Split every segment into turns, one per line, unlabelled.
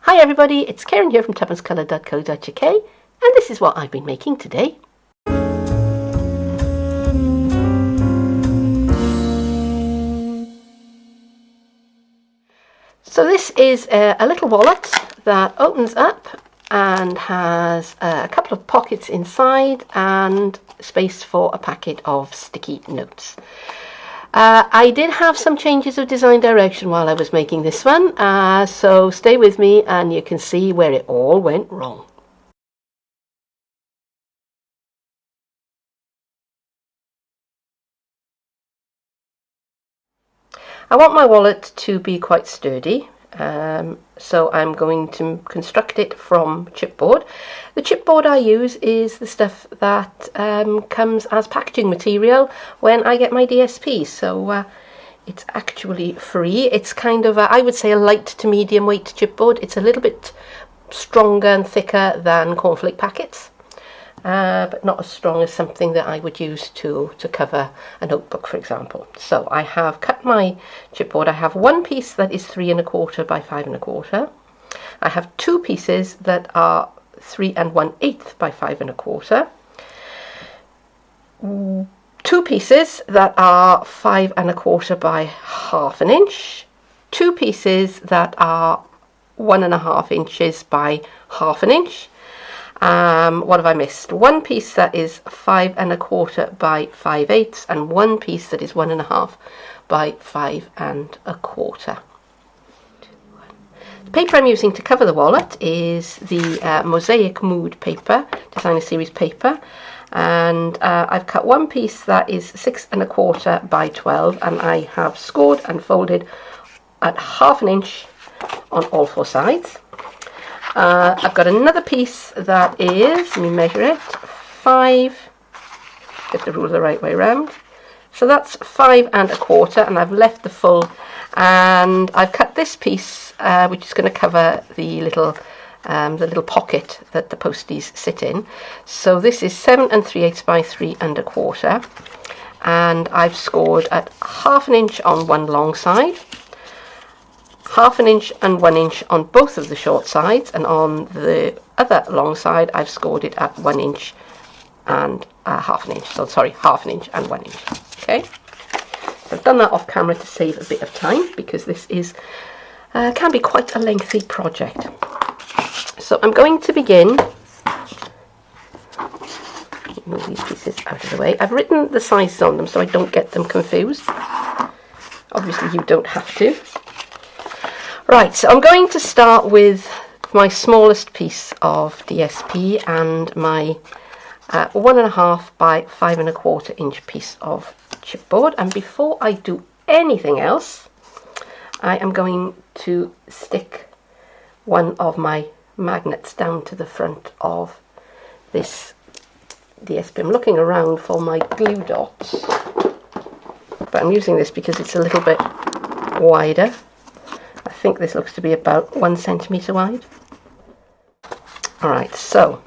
Hi everybody, it's Keren here from tuppencecoloured.co.uk, and this is what I've been making today. So this is a little wallet that opens up and has a couple of pockets inside and space for a packet of sticky notes. I did have some changes of design direction while I was making this one, so stay with me and you can see where it all went wrong. I want my wallet to be quite sturdy, so I'm going to construct it from chipboard. The chipboard I use is the stuff that comes as packaging material when I get my DSP, so it's actually free. It's kind of, I would say, a light to medium weight chipboard. It's a little bit stronger and thicker than cornflake packets, but not as strong as something that I would use to cover a notebook, for example. So I have cut my chipboard. I have one piece that is 3 1/4 by 5 1/4. I have two pieces that are 3 1/8 by 5 1/4. Two pieces that are 5 1/4 by 1/2 inch. Two pieces that are 1 1/2 inches by 1/2 inch. What have I missed? One piece that is 5 1/4 by 5/8, and one piece that is 1 1/2 by 5 1/4. The paper I'm using to cover the wallet is the Mosaic Mood paper, Designer Series paper, and I've cut one piece that is 6 1/4 by 12, and I have scored and folded at 1/2 inch on all four sides. I've got another piece that is, let me measure it, 5, get the ruler the right way around, so that's 5 1/4, and I've left the full, and I've cut this piece which is going to cover the little pocket that the posties sit in. So this is 7 3/8 by 3 1/4, and I've scored at 1/2 inch on one long side, 1/2 inch and 1 inch on both of the short sides, and on the other long side I've scored it at 1 inch and 1/2 inch. So sorry, 1/2 inch and 1 inch. Okay, so I've done that off camera to save a bit of time, because this is can be quite a lengthy project. So I'm going to begin. Move these pieces out of the way. I've written the sizes on them so I don't get them confused. Obviously you don't have to. Right, so I'm going to start with my smallest piece of DSP and my 1 1/2 by 5 1/4 inch piece of chipboard. And before I do anything else, I am going to stick one of my magnets down to the front of this DSP. I'm looking around for my glue dots, but I'm using this because it's a little bit wider. I think this looks to be about 1 centimetre wide. Alright, so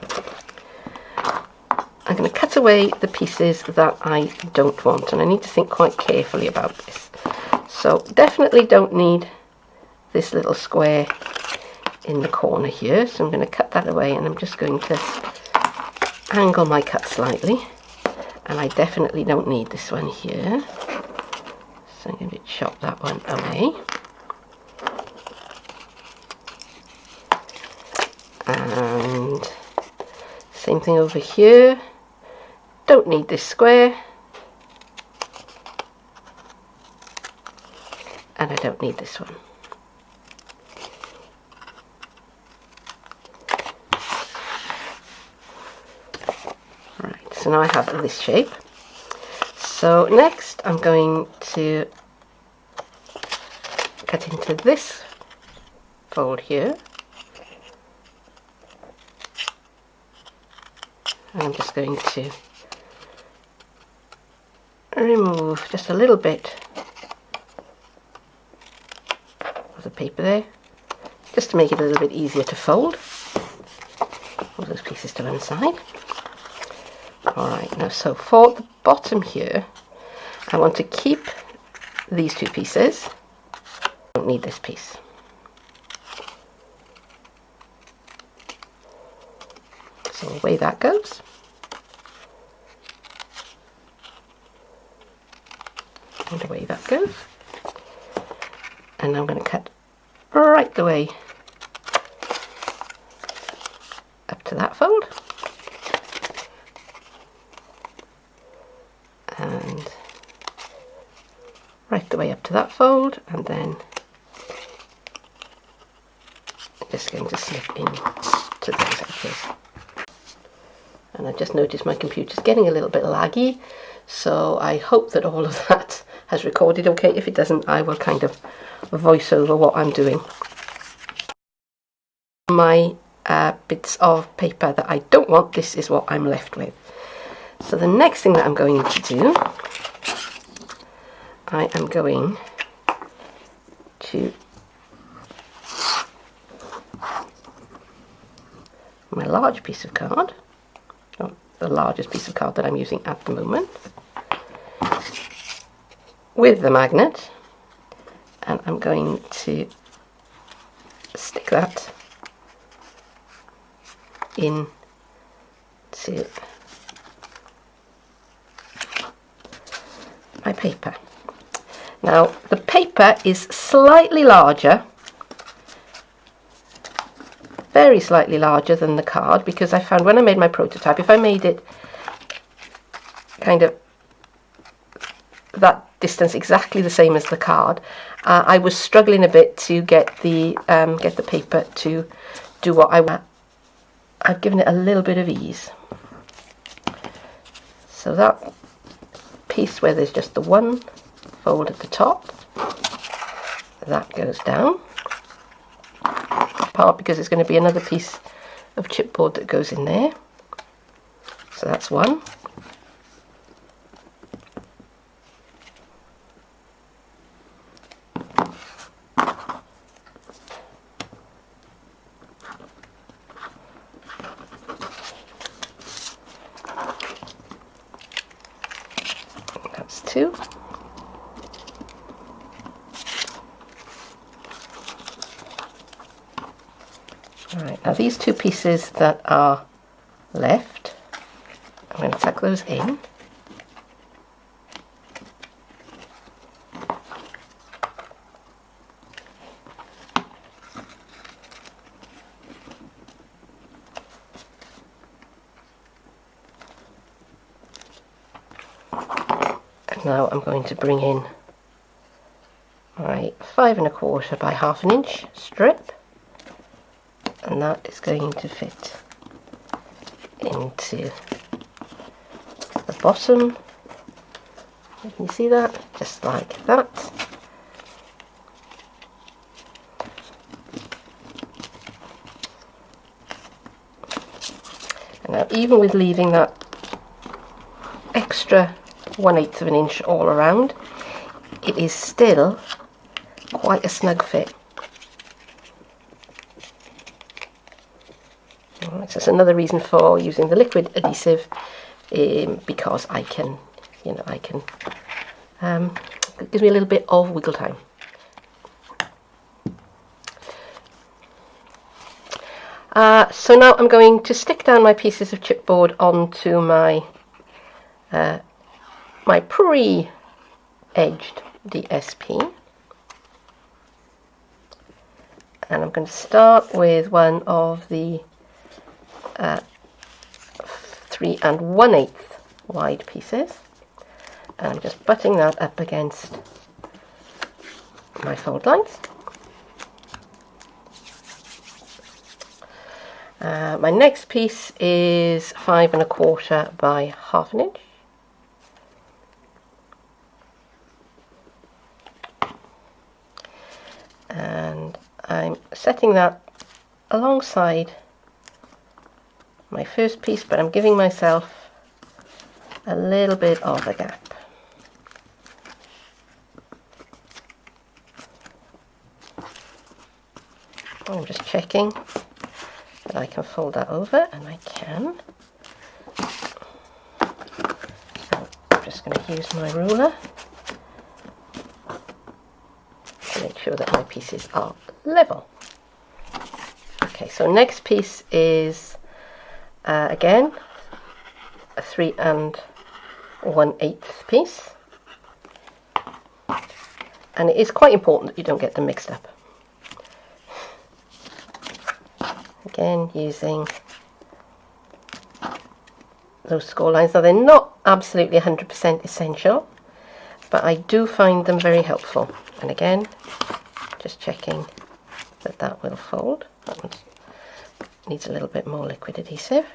I'm going to cut away the pieces that I don't want, and I need to think quite carefully about this. So definitely don't need this little square in the corner here, so I'm going to cut that away, and I'm just going to angle my cut slightly, and I definitely don't need this one here, so I'm going to chop that one away. And same thing over here, don't need this square, and I don't need this one. Right, so now I have this shape. So next I'm going to cut into this fold here. I'm just going to remove just a little bit of the paper there, just to make it a little bit easier to fold. All those pieces to one side. Alright, now so for the bottom here, I want to keep these two pieces. I don't need this piece. So away that goes. And away that goes. And I'm going to cut right the way up to that fold. And right the way up to that fold, and then just going to slip in to those edges. And I just noticed my computer's getting a little bit laggy, so I hope that all of that has recorded okay. If it doesn't, I will kind of voice over what I'm doing. My bits of paper that I don't want, this is what I'm left with. So the next thing that I'm going to do, I am going to my large piece of card, or the largest piece of card that I'm using at the moment, with the magnet, and I'm going to stick that in to my paper. Now the paper is slightly larger, very slightly larger than the card, because I found when I made my prototype, if I made it kind of that distance exactly the same as the card, I was struggling a bit to get the paper to do what I want. I've given it a little bit of ease. So that piece where there's just the one fold at the top, that goes down, apart because there's going to be another piece of chipboard that goes in there. So that's one. That's two. Right, now these two pieces that are left, I'm going to tuck those in. Now I'm going to bring in my 5 1/4 by 1/2 inch strip, and that is going to fit into the bottom. You can see that, just like that. And now, even with leaving that extra 1/8 of an inch all around, it is still quite a snug fit. Alright, so that's another reason for using the liquid adhesive, because I can, it gives me a little bit of wiggle time. So now I'm going to stick down my pieces of chipboard onto my my pre-edged DSP, and I'm going to start with one of the 3 1/8 wide pieces, and I'm just butting that up against my fold lines. My next piece is 5 1/4 by 1/2 inch. And I'm setting that alongside my first piece, but I'm giving myself a little bit of a gap. I'm just checking that I can fold that over, and I can. So I'm just going to use my ruler to make sure that my pieces are level. Okay, so next piece is Again, a 3 1/8 piece, and it is quite important that you don't get them mixed up. Again, using those score lines. Now, they're not absolutely 100% essential, but I do find them very helpful. And again, just checking that that will fold. That one needs a little bit more liquid adhesive.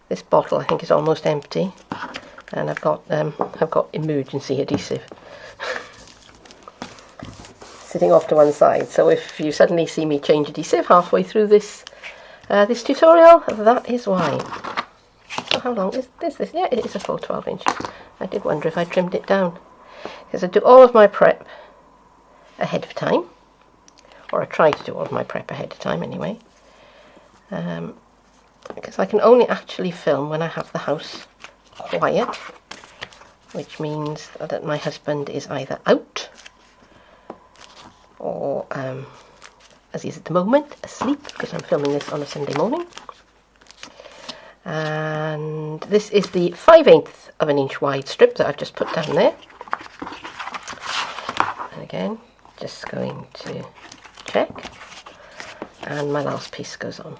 This bottle, I think, is almost empty, and I've got emergency adhesive sitting off to one side. So if you suddenly see me change adhesive halfway through this this tutorial, that is why. So how long is this? Yeah, it is a full 12 inches. I did wonder if I trimmed it down, because I do all of my prep ahead of time, or I try to do all of my prep ahead of time anyway, because I can only actually film when I have the house quiet, which means that my husband is either out or, as he is at the moment, asleep, because I'm filming this on a Sunday morning. And this is the 5/8 of an inch wide strip that I've just put down there. And again, just going to check, and my last piece goes on.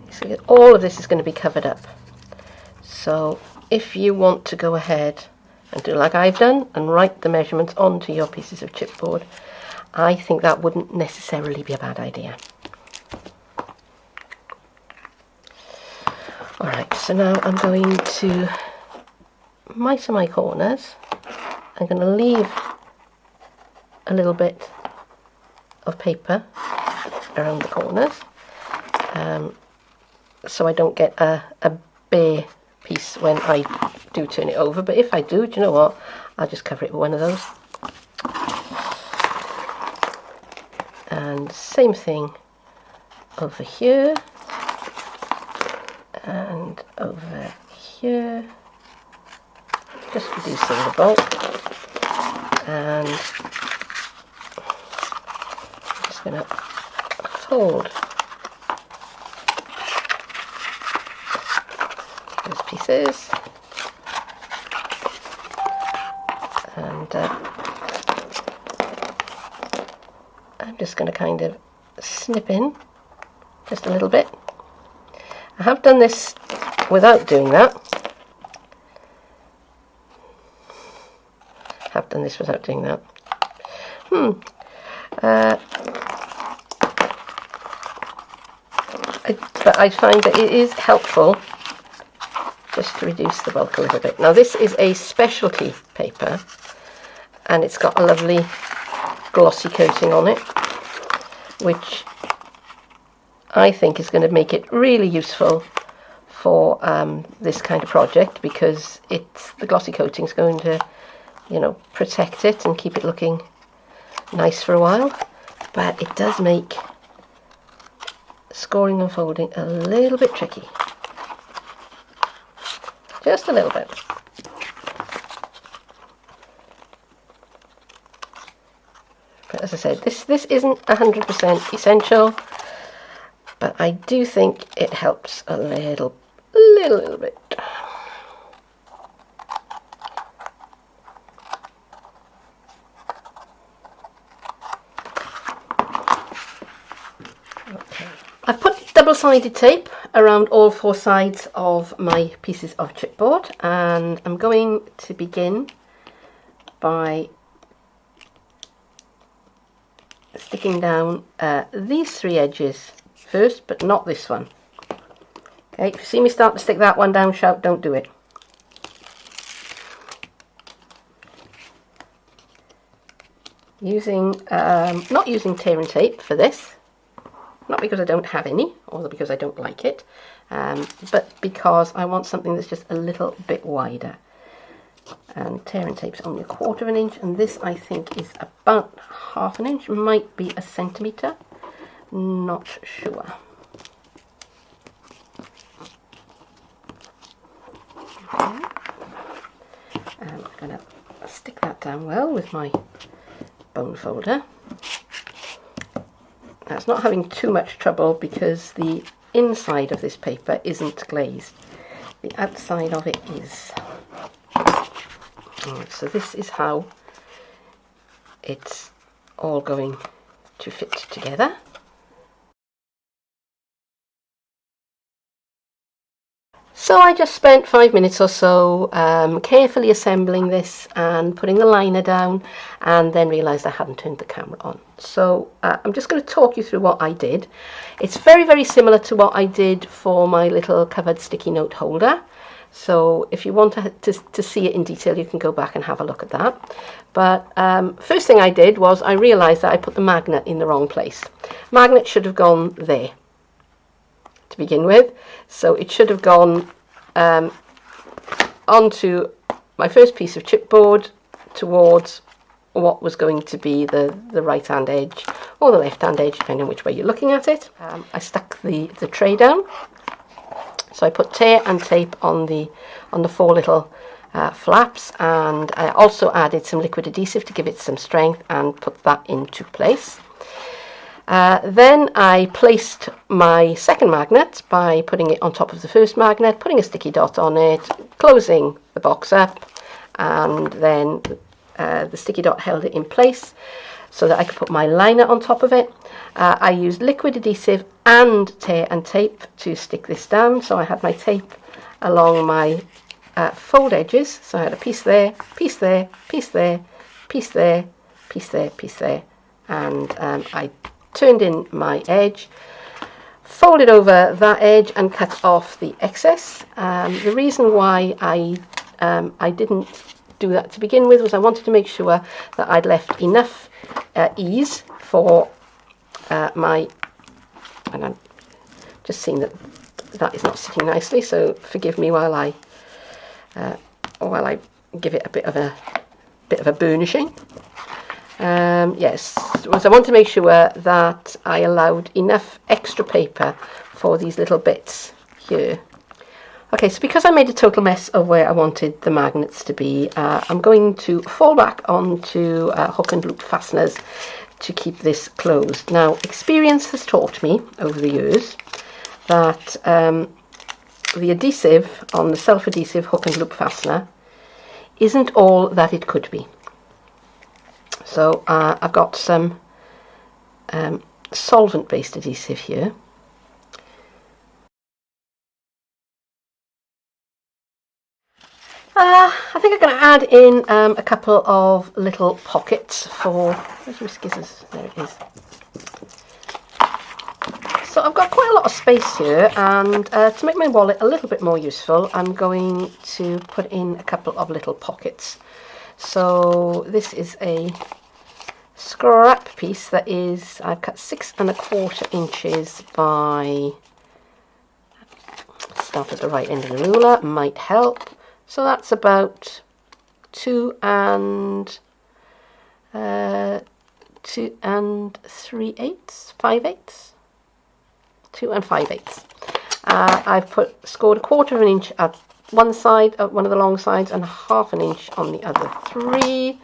So all of this is going to be covered up. So if you want to go ahead and do like I've done and write the measurements onto your pieces of chipboard, I think that wouldn't necessarily be a bad idea. Alright, so now I'm going to mitre my corners. I'm going to leave a little bit of paper around the corners, so I don't get a bare piece when I do turn it over. But if I do you know what? I'll just cover it with one of those. And same thing over here and over here, just reducing the bulk. And I'm just going to fold those pieces, and I'm just going to kind of snip in just a little bit. I have done this without doing that. But I find that it is helpful just to reduce the bulk a little bit. Now this is a specialty paper, and it's got a lovely glossy coating on it, which I think is going to make it really useful for this kind of project, because the glossy coating is going to, you know, protect it and keep it looking nice for a while. But it does make scoring and folding a little bit tricky, just a little bit. But as I said, this isn't 100% essential, but I do think it helps a little bit. Okay. I've put double-sided tape around all four sides of my pieces of chipboard, and I'm going to begin by sticking down these three edges first, but not this one. Okay, if you see me start to stick that one down, shout, don't do it. Not using tear and tape for this, not because I don't have any, or because I don't like it, but because I want something that's just a little bit wider. And tear and tape's only 1/4 of an inch, and this I think is about 1/2 an inch, might be a centimetre, not sure. Okay. I'm going to stick that down well with my bone folder. Now, it's not having too much trouble because the inside of this paper isn't glazed. The outside of it is. Right, so this is how it's all going to fit together. So I just spent 5 minutes or so carefully assembling this and putting the liner down, and then realised I hadn't turned the camera on. So I'm just going to talk you through what I did. It's very, very similar to what I did for my little covered sticky note holder. So if you want to see it in detail, you can go back and have a look at that. But first thing I did was I realised that I put the magnet in the wrong place. Magnet should have gone there to begin with. So it should have gone onto my first piece of chipboard towards what was going to be the right hand edge or the left hand edge, depending on which way you're looking at it. I stuck the tray down. So I put tear and tape on the 4 little flaps, and I also added some liquid adhesive to give it some strength and put that into place. Then I placed my second magnet by putting it on top of the first magnet, putting a sticky dot on it, closing the box up, and then the sticky dot held it in place so that I could put my liner on top of it. I used liquid adhesive and tear and tape to stick this down, so I had my tape along my fold edges. So I had a piece there, piece there, piece there, piece there, piece there, piece there, and I turned in my edge, folded over that edge and cut off the excess. The reason why I didn't do that to begin with was I wanted to make sure that I'd left enough ease for my, and I'm just seeing that is not sitting nicely, so forgive me while I give it a bit of a burnishing. Yes, so I want to make sure that I allowed enough extra paper for these little bits here. Okay, so because I made a total mess of where I wanted the magnets to be, I'm going to fall back onto hook and loop fasteners to keep this closed. Now, experience has taught me over the years that the adhesive on the self-adhesive hook and loop fastener isn't all that it could be. So I've got some solvent-based adhesive here. I think I'm going to add in a couple of little pockets for, where's my scissors? There it is. So I've got quite a lot of space here, and to make my wallet a little bit more useful, I'm going to put in a couple of little pockets. So this is a scrap piece that is, I've cut 6 1/4 inches by, start at the right end of the ruler, might help. So that's about 2 and 3/8, 5/8, 2 and 5/8. I've scored 1/4 inch at one side, at one of the long sides, and 1/2 inch on the other 3.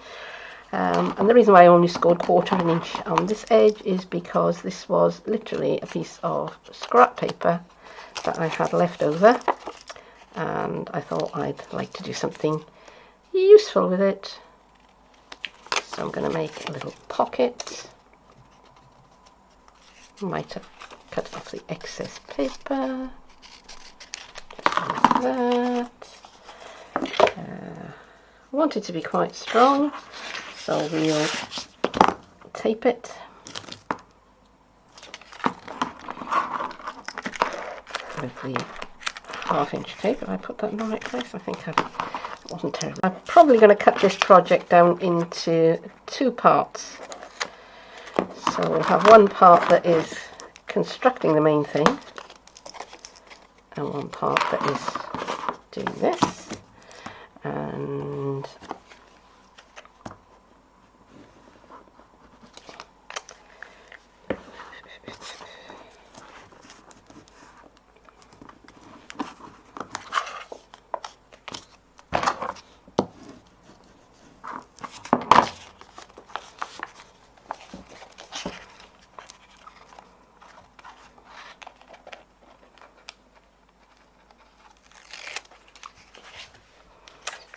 And the reason why I only scored 1/4 inch on this edge is because this was literally a piece of scrap paper that I had left over, and I thought I'd like to do something useful with it. So I'm going to make a little pocket. Might have cut off the excess paper. Like that. I want it to be quite strong, so we'll tape it. With the 1/2 inch tape. Have I put that in the right place? I think it wasn't terrible. I'm probably going to cut this project down into 2 parts. So we'll have one part that is constructing the main thing, and one part that is doing this. And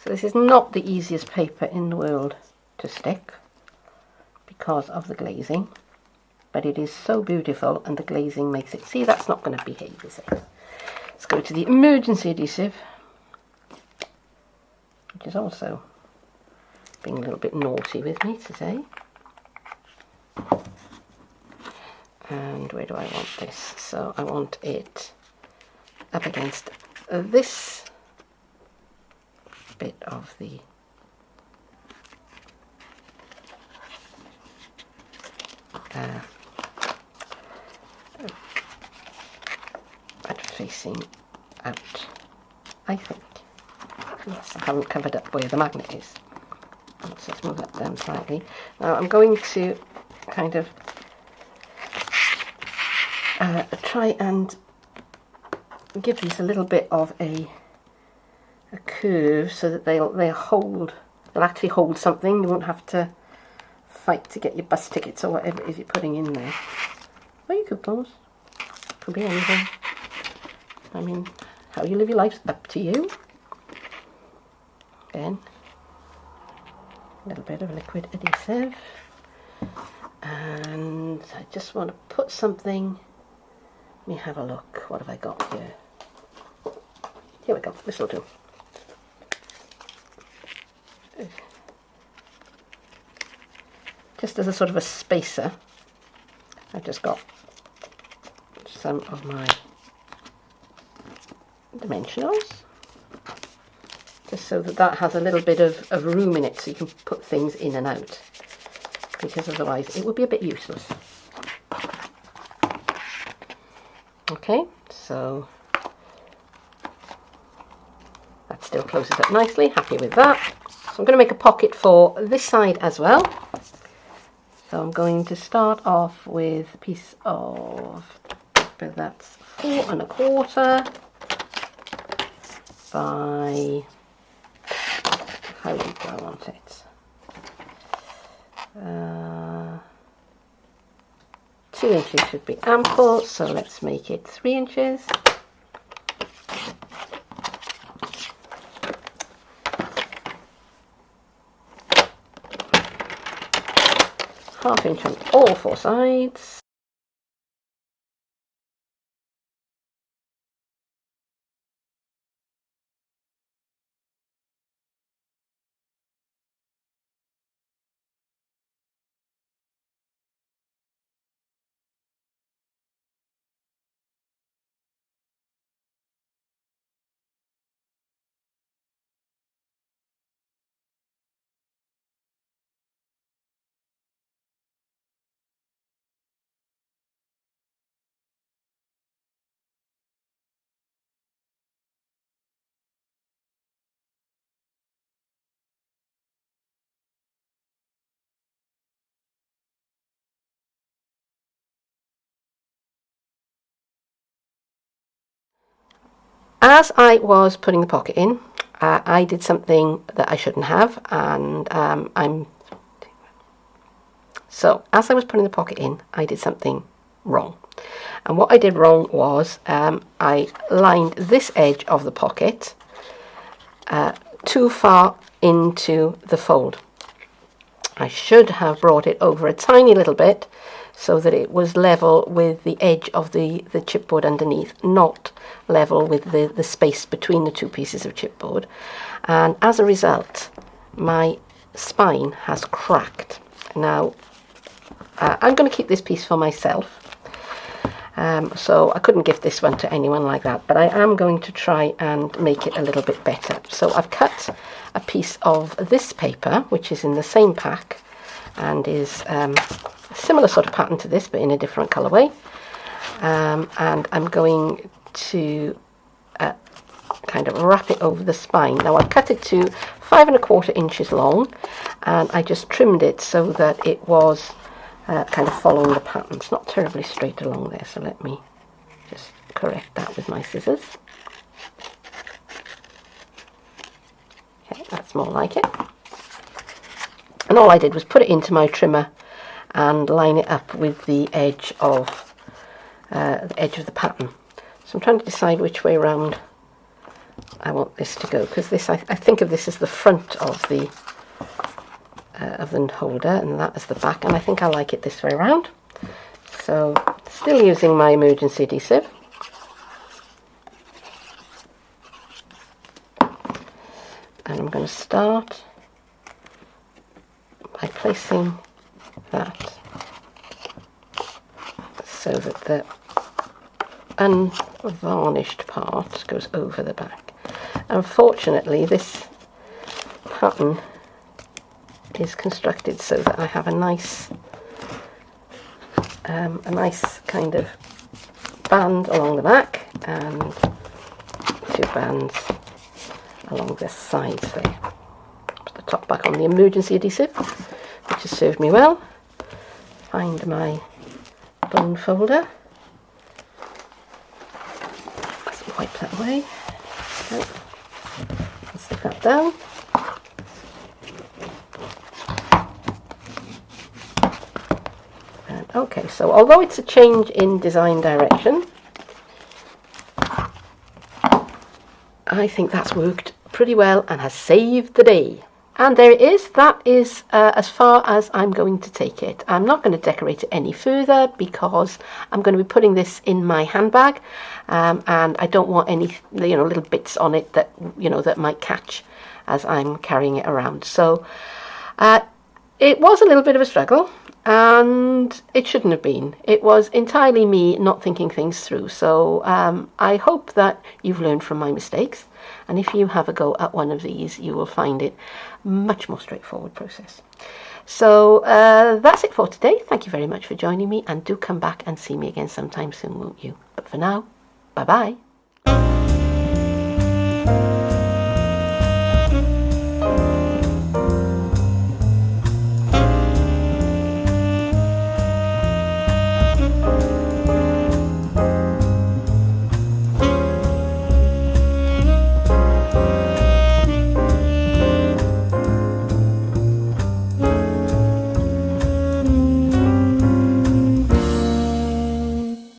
So this is not the easiest paper in the world to stick because of the glazing, but it is so beautiful and the glazing makes it. See, that's not going to behave, is it? Let's go to the emergency adhesive, which is also being a little bit naughty with me today. And where do I want this? So I want it up against this bit of the facing out, I think. Yes, I haven't covered up where the magnet is. So let's move that down slightly. Now I'm going to kind of try and give these a little bit of a curve so that they'll actually hold something. You won't have to fight to get your bus tickets or whatever it is you're putting in there. Or you could close. Could be anything. I mean, how you live your life's up to you. Again, a little bit of liquid adhesive. And I just want to put something. Let me have a look. What have I got here? Here we go. This will do. Just as a sort of a spacer, I've just got some of my dimensionals, just so that that has a little bit of room in it so you can put things in and out, because otherwise it would be a bit useless. Okay, so that still closes up nicely, happy with that. So I'm going to make a pocket for this side as well. So I'm going to start off with a piece of paper that's 4 1/4 by, how deep do I want it? 2 inches should be ample, so let's make it 3 inches. Half inch on all 4 sides. As I was putting the pocket in, I did something that I shouldn't have, and so as I was putting the pocket in, I did something wrong. And what I did wrong was I lined this edge of the pocket too far into the fold. I should have brought it over a tiny little bit so that it was level with the edge of the chipboard underneath, not level with the space between the 2 pieces of chipboard. And as a result, my spine has cracked. Now, I'm going to keep this piece for myself. So I couldn't gift this one to anyone like that, but I am going to try and make it a little bit better. So I've cut a piece of this paper, which is in the same pack and is a similar sort of pattern to this, but in a different colourway. And I'm going to kind of wrap it over the spine. Now I've cut it to 5 1/4 inches long, and I just trimmed it so that it was kind of following the pattern. It's not terribly straight along there, so let me just correct that with my scissors. Okay, that's more like it. And all I did was put it into my trimmer and line it up with the edge of the pattern. So I'm trying to decide which way around I want this to go, because this I think of this as the front of the holder, and that is the back, and I think I like it this way around. So still using my emergency adhesive. And I'm going to start by placing that so that the unvarnished part goes over the back. Unfortunately, this pattern is constructed so that I have a nice kind of band along the back and 2 bands along the sides there. Put the top back on the emergency adhesive, which has served me well. Find my bone folder. Let's wipe that away. Okay. Let's stick that down. And okay, so although it's a change in design direction, I think that's worked pretty well and has saved the day. And there it is. That is as far as I'm going to take it. I'm not going to decorate it any further because I'm going to be putting this in my handbag, and I don't want any little bits on it that that might catch as I'm carrying it around. So it was a little bit of a struggle, and it shouldn't have been. It was entirely me not thinking things through. So I hope that you've learned from my mistakes, and if you have a go at one of these, you will find it much more straightforward process. So that's it for today. Thank you very much for joining me, and do come back and see me again sometime soon, won't you? But for now, bye bye.